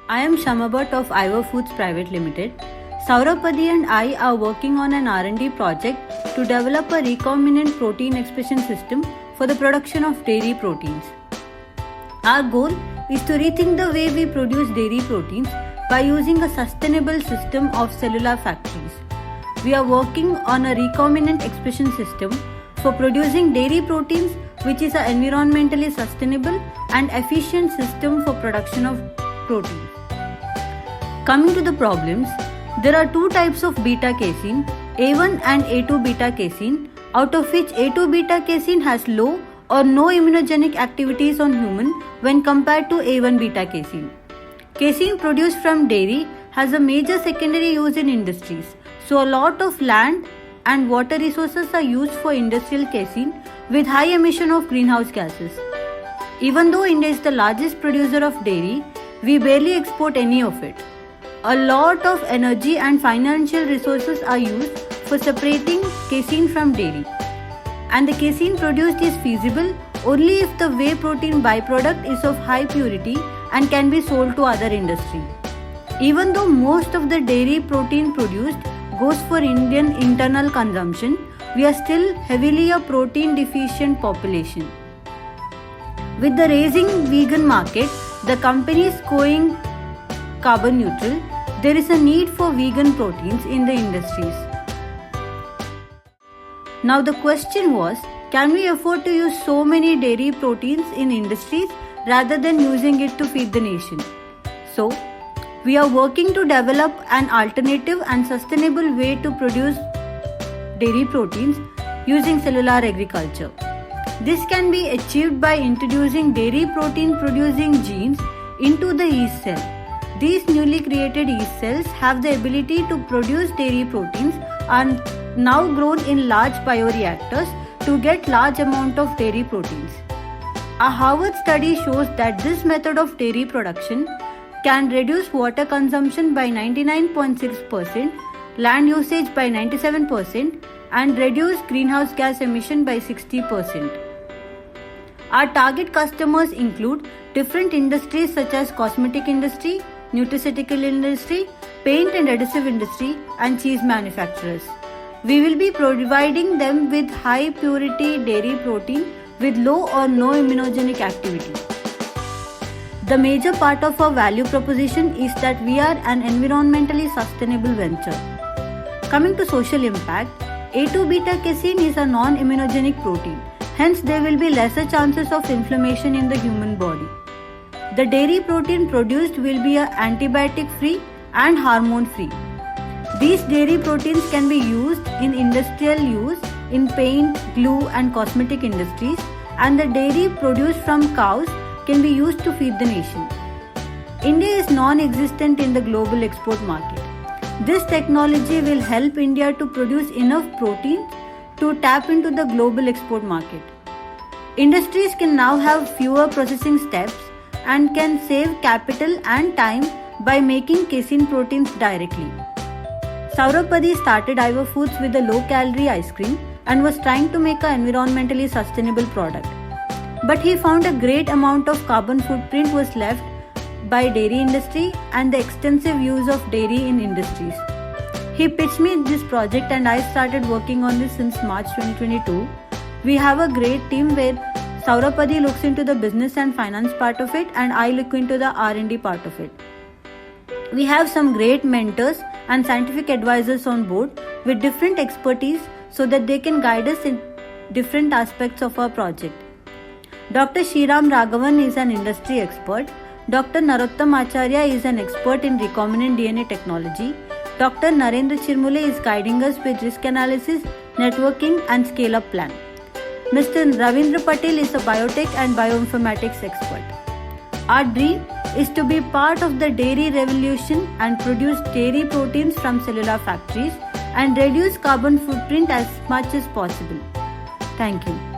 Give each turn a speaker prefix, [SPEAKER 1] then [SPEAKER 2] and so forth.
[SPEAKER 1] I am Shamabhat of Ivor Foods Private Limited. Saurabh Padhi and I are working on an R&D project to develop a recombinant protein expression system for the production of dairy proteins. Our goal is to rethink the way we produce dairy proteins by using a sustainable system of cellular factories. We are working on a recombinant expression system for producing dairy proteins, which is an environmentally sustainable and efficient system for production of protein. Coming to the problems, there are two types of beta casein, A1 and A2 beta casein, out of which A2 beta casein has low or no immunogenic activities on human when compared to A1 beta casein. Casein produced from dairy has a major secondary use in industries, so a lot of land and water resources are used for industrial casein with high emission of greenhouse gases. Even though India is the largest producer of dairy, we barely export any of it. A lot of energy and financial resources are used for separating casein from dairy. And the casein produced is feasible only if the whey protein byproduct is of high purity and can be sold to other industry. Even though most of the dairy protein produced goes for Indian internal consumption, we are still heavily a protein deficient population. With the rising vegan market, the company is going carbon neutral. There is a need for vegan proteins in the industries. Now the question was, can we afford to use so many dairy proteins in industries rather than using it to feed the nation? So, we are working to develop an alternative and sustainable way to produce dairy proteins using cellular agriculture. This can be achieved by introducing dairy protein producing genes into the yeast cell. These newly created yeast cells have the ability to produce dairy proteins and now grown in large bioreactors to get large amount of dairy proteins. A Harvard study shows that this method of dairy production can reduce water consumption by 99.6%, land usage by 97%, and reduce greenhouse gas emission by 60%. Our target customers include different industries such as cosmetic industry, nutraceutical industry, paint and adhesive industry, and cheese manufacturers. We will be providing them with high purity dairy protein with low or no immunogenic activity. The major part of our value proposition is that we are an environmentally sustainable venture. Coming to social impact, A2 beta casein is a non-immunogenic protein. Hence, there will be lesser chances of inflammation in the human body. The dairy protein produced will be antibiotic-free and hormone-free. These dairy proteins can be used in industrial use in paint, glue and cosmetic industries, and the dairy produced from cows can be used to feed the nation. India is non-existent in the global export market. This technology will help India to produce enough protein to tap into the global export market. Industries can now have fewer processing steps and can save capital and time by making casein proteins directly. Saurabh Padhi started Ivor Foods with a low-calorie ice cream and was trying to make an environmentally sustainable product. But he found a great amount of carbon footprint was left by dairy industry and the extensive use of dairy in industries. He pitched me this project and I started working on this since March 2022. We have a great team where Saurabh Padhi looks into the business and finance part of it and I look into the R&D part of it. We have some great mentors and scientific advisors on board with different expertise so that they can guide us in different aspects of our project. Dr. Shriram Raghavan is an industry expert. Dr. Narottam Acharya is an expert in recombinant DNA technology. Dr. Narendra Chirmule is guiding us with risk analysis, networking and scale-up plan. Mr. Ravindra Patel is a biotech and bioinformatics expert. Our dream is to be part of the dairy revolution and produce dairy proteins from cellular factories and reduce carbon footprint as much as possible. Thank you.